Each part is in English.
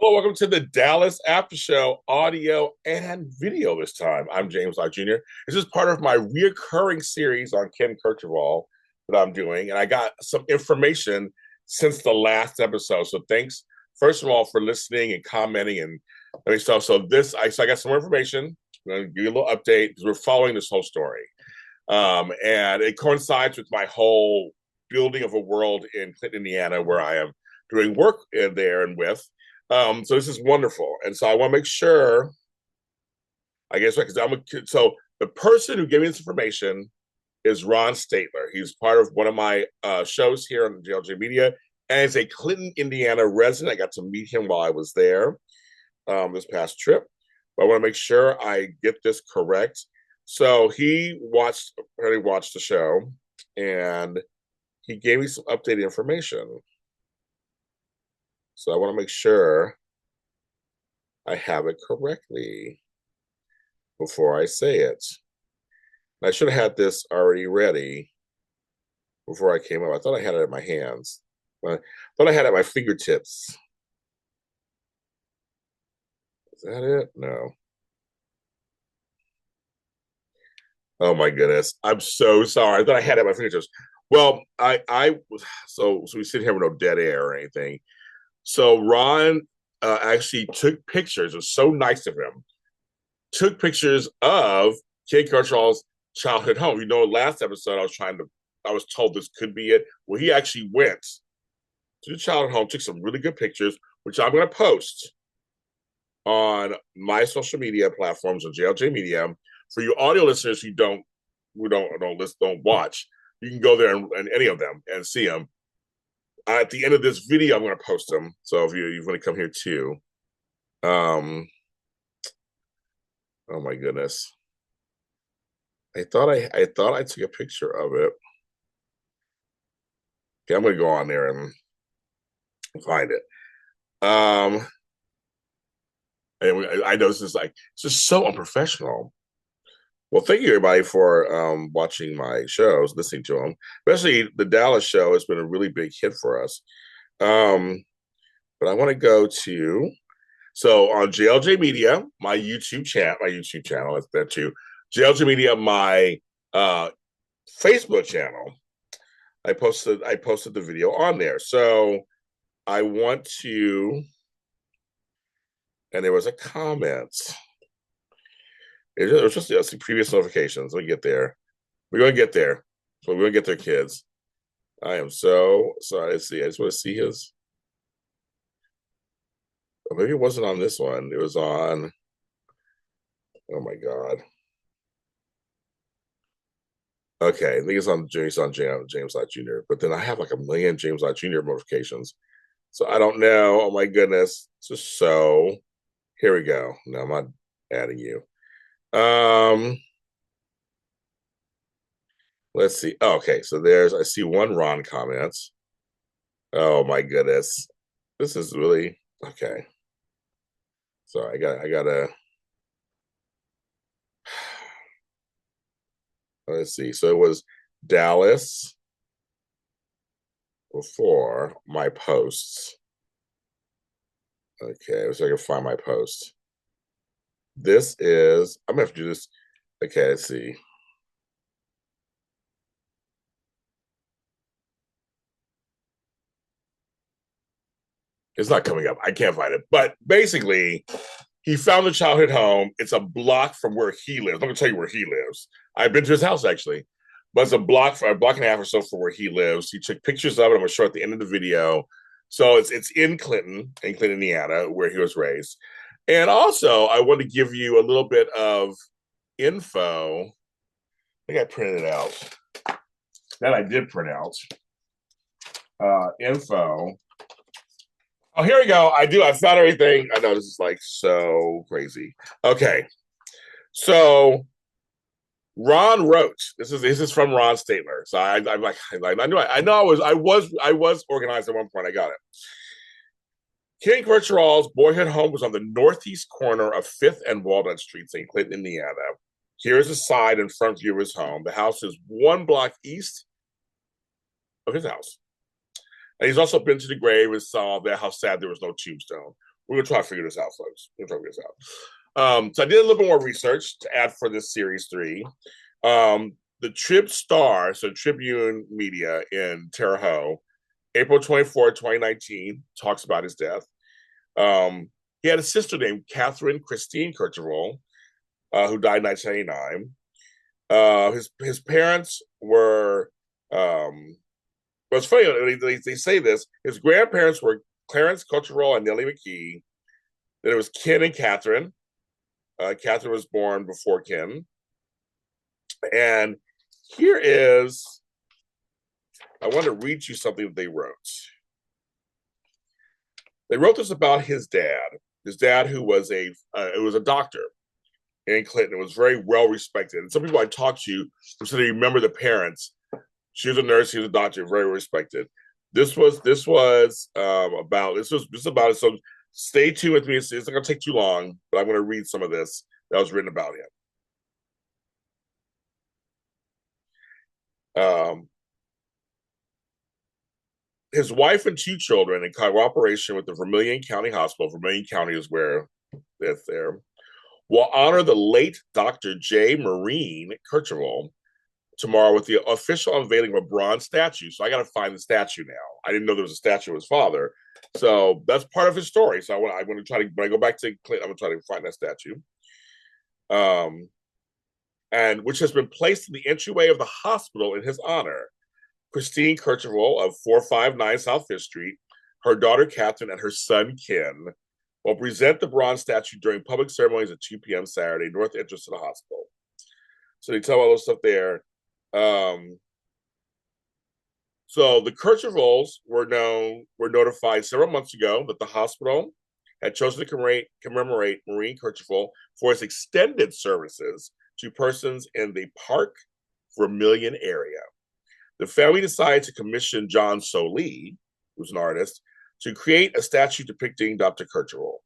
Hello, welcome to the Dallas Aftershow audio and video this time. I'm James Lott Jr. This is part of my reoccurring series on Ken Kercheval that I'm doing, and I got some information since the last episode. So thanks, first of all, for listening and commenting and stuff. So I got some more information. I'm going to give you a little update because we're following this whole story. And it coincides with my whole building of a world in Clinton, Indiana, where I am doing work in there and with. So this is wonderful, and so I want to make sure. I guess because I'm a kid. So the person who gave me this information is Ron Stateler. He's part of one of my shows here on JLJ Media, and is a Clinton, Indiana resident. I got to meet him while I was there this past trip. But I want to make sure I get this correct. So he apparently watched the show, and he gave me some updated information. So I want to make sure I have it correctly before I say it. I should have had this already ready before I came up. I thought I had it in my hands. I thought I had it at my fingertips. Is that it? No. Oh my goodness. I'm so sorry. I thought I had it at my fingertips. Well, so we sit here with no dead air or anything. So Ron actually took pictures. It was so nice of him. Took pictures of Ken Kercheval's childhood home. Last episode I was told this could be it. Well, he actually went to the childhood home, took some really good pictures, which I'm going to post on my social media platforms on JLJ Media. For you audio listeners who don't watch, you can go there and any of them and see them. At the end of this video, I'm going to post them. So if you want to come here too. Oh my goodness. I thought I took a picture of it. Okay, I'm gonna go on there and find it. And I know this is like it's just so unprofessional. Well, thank you everybody for watching my shows, listening to them, especially the Dallas show has been a really big hit for us. But I want to go to on JLJ Media, my YouTube channel, that's that too. JLJ Media, my Facebook channel. I posted the video on there. So I want to, and there was a comment. It was just the previous notifications. Let me get there. We're going to get there. So we're going to get there, kids. I am so sorry to see. I just want to see his. Oh, maybe it wasn't on this one. It was on. Oh my God. Okay, I think it's on James Lott Jr. But then I have like a million James Lott Jr. notifications. So I don't know. Oh my goodness. So here we go. No, I'm not adding you. Let's see. Oh, okay, so I see one Ron comments. Oh my goodness. This is really okay. So I gotta let's see. So it was Dallas before my posts. Okay, so I can find my post. This is I'm gonna have to do this. Okay, let's see. It's not coming up. I can't find it. But basically, he found the childhood home. It's a block from where he lives. I'm gonna tell you where he lives. I've been to his house actually, but it's a block and a half or so from where he lives. He took pictures of it. I'm gonna show at the end of the video. So it's in Clinton, Indiana, where he was raised. And also, I want to give you a little bit of info. I think I printed it out. That I did print out. Info. Oh, here we go. I found everything. I know this is like so crazy. Okay. So Ron wrote. This is from Ron Stateler. So I'm like I was organized at one point. I got it. Ken Kercheval's boyhood home was on the northeast corner of 5th and Walnut Streets in Clinton, Indiana. Here's a side and front view of his home. The house is one block east of his house. And he's also been to the grave and saw that how sad there was no tombstone. We're gonna try to figure this out, folks. We're gonna try to figure this out. So I did a little bit more research to add for this series 3. The Trib Star, so Tribune Media in Terre Haute, April 24, 2019, talks about his death. He had a sister named Catherine Christine Kercheval, who died in 1999. His parents were, well, it's funny, they say this, his grandparents were Clarence Kercheval and Nellie McKee. Then it was Ken and Catherine. Catherine was born before Ken. And here is, I want to read you something that they wrote. They wrote this about his dad, who was a doctor in Clinton. It was very well respected. And some people I talked to said they remember the parents. She was a nurse, he was a doctor, very respected. This was about it. So stay tuned with me. It's not going to take too long, but I'm going to read some of this that was written about him. His wife and 2 children, in cooperation with the Vermilion County Hospital, Vermilion County is where it's there, will honor the late Dr. J. Marine Kercheval tomorrow with the official unveiling of a bronze statue. So I got to find the statue now. I didn't know there was a statue of his father. So that's part of his story. So I'm going to try to, when I go back to Clinton, I'm going to try to find that statue. And which has been placed in the entryway of the hospital in his honor. Christine Kercheval of 459 South 5th Street, her daughter Catherine, and her son Ken will present the bronze statue during public ceremonies at 2 p.m. Saturday, north entrance to the hospital. So they tell all those stuff there. So the Kerchevals were notified several months ago that the hospital had chosen to commemorate Marine Kercheval for his extended services to persons in the Park Vermilion area. The family decided to commission John Solie, who's an artist, to create a statue depicting Dr. Kercheval.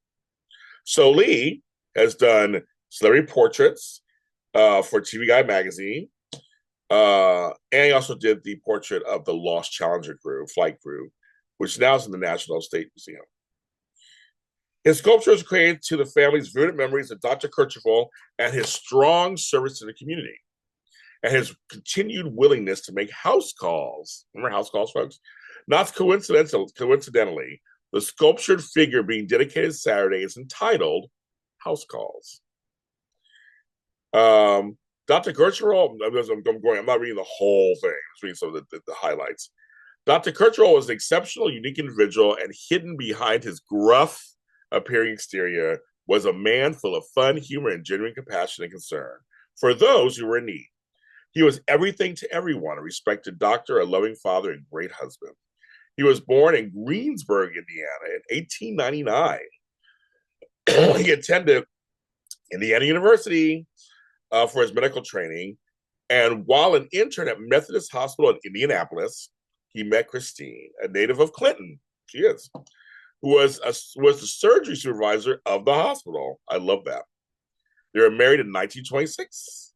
Solie has done celebrity portraits for TV Guide magazine, and he also did the portrait of the Lost Challenger flight crew, which now is in the National State Museum. His sculpture is created to the family's vivid memories of Dr. Kercheval and his strong service to the community, and his continued willingness to make house calls. Remember house calls, folks? Not coincidentally, the sculptured figure being dedicated Saturday is entitled House Calls. Dr. Kercheval, I'm not reading the whole thing. I'm just reading some of the highlights. Dr. Kercheval was an exceptional, unique individual, and hidden behind his gruff appearing exterior was a man full of fun, humor, and genuine compassion and concern for those who were in need. He was everything to everyone, a respected doctor, a loving father, and great husband. He was born in Greensburg, Indiana in 1899. He attended Indiana University for his medical training, and while an intern at Methodist Hospital in Indianapolis, he met Christine, a native of Clinton. She is, who was the surgery supervisor of the hospital. I love that. They were married in 1926.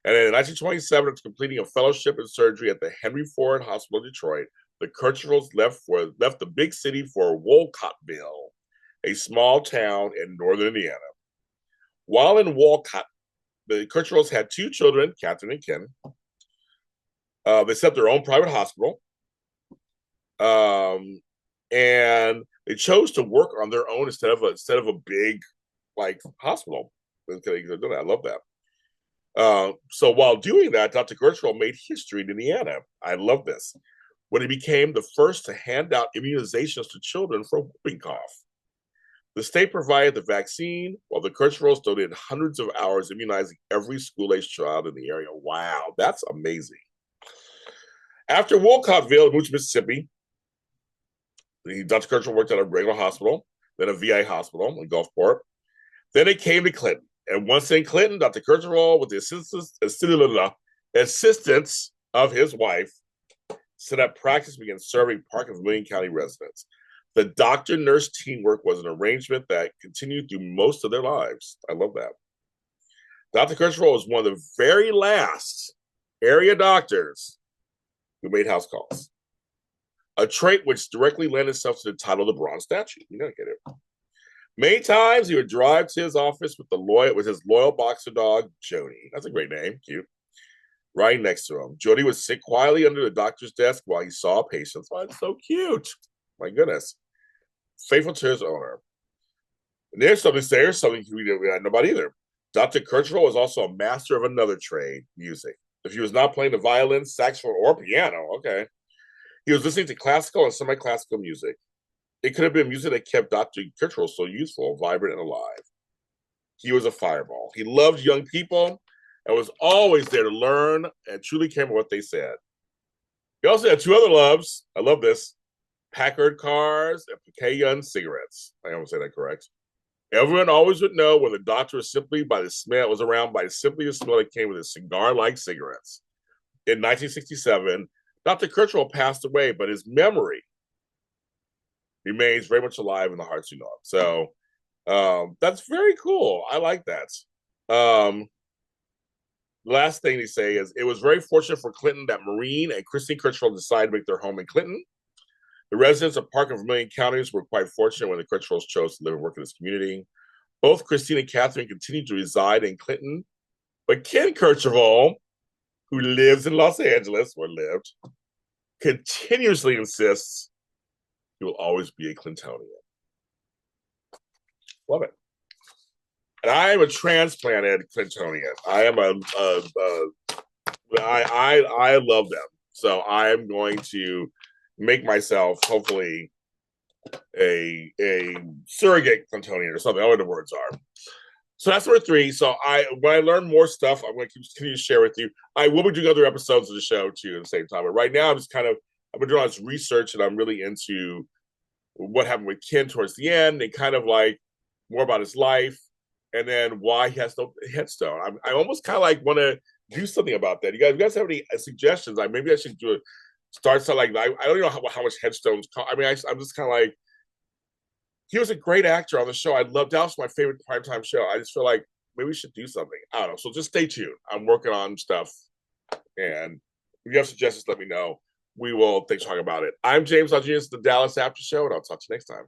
And in 1927, after completing a fellowship in surgery at the Henry Ford Hospital in Detroit, the Kerchevals left the big city for Wolcottville, a small town in northern Indiana. While in Wolcott, the Kerchevals had 2 children, Catherine and Ken. They set up their own private hospital, and they chose to work on their own instead of a big hospital. I love that. So while doing that, Dr. Kercheval made history in Indiana. I love this. When he became the first to hand out immunizations to children for whooping cough. The state provided the vaccine, while the Kerchevals donated hundreds of hours immunizing every school-aged child in the area. Wow, that's amazing. After Wolcottville, moved to Mississippi, Dr. Kercheval worked at a regular hospital, then a VA hospital in Gulfport. Then it came to Clinton. And once in Clinton, Dr. Kercheval, with the assistance of his wife, set up practice and began serving Park and Vermilion County residents. The doctor-nurse teamwork was an arrangement that continued through most of their lives. I love that. Dr. Kercheval was one of the very last area doctors who made house calls, a trait which directly lent itself to the title of the bronze statue. You gotta get it. Many times he would drive to his office with his loyal boxer dog, Jody. That's a great name, cute. Right next to him. Jody would sit quietly under the doctor's desk while he saw patients. Oh, it's so cute. My goodness. Faithful to his owner. And there's something we didn't know about either. Dr. Kercheval was also a master of another trade, music. If he was not playing the violin, saxophone, or piano, okay, he was listening to classical and semi-classical music. It could have been music that kept Dr. Kercheval so youthful, vibrant, and alive. He was a fireball. He loved young people and was always there to learn and truly came with what they said. He also had two other loves. I love this. Packard cars and Pecan cigarettes. I almost say that correct. Everyone always would know when the doctor was around by simply the smell that came with his cigar-like cigarettes. In 1967, Dr. Kercheval passed away, but his memory remains very much alive in the hearts you know. So that's very cool. I like that. Last thing they say is it was very fortunate for Clinton that Maureen and Christine Kercheval decided to make their home in Clinton. The residents of Park and Vermilion counties were quite fortunate when the Kerchevals chose to live and work in this community. Both Christine and Catherine continued to reside in Clinton, but Ken Kercheval, who lives in Los Angeles, or lived, continuously insists he will always be a Clintonian. Love it. And I am a transplanted Clintonian. I love them. So I am going to make myself hopefully a surrogate Clintonian or something. I don't know what the words are. So that's number 3. So when I learn more stuff, I'm going to continue to share with you. I will be doing other episodes of the show too at the same time. But right now, I've been doing all this research and I'm really into what happened with Ken towards the end and kind of like more about his life and then why he has no headstone. I almost kind of like want to do something about that. You guys have any suggestions? Like maybe I should start something like I don't know how much headstones cost. I mean, I'm just kind of like, he was a great actor on the show. That was my favorite primetime show. I just feel like maybe we should do something. I don't know. So just stay tuned. I'm working on stuff. And if you have suggestions, let me know. We will talk about it. I'm James Lodginius, the Dallas Aftershow, and I'll talk to you next time.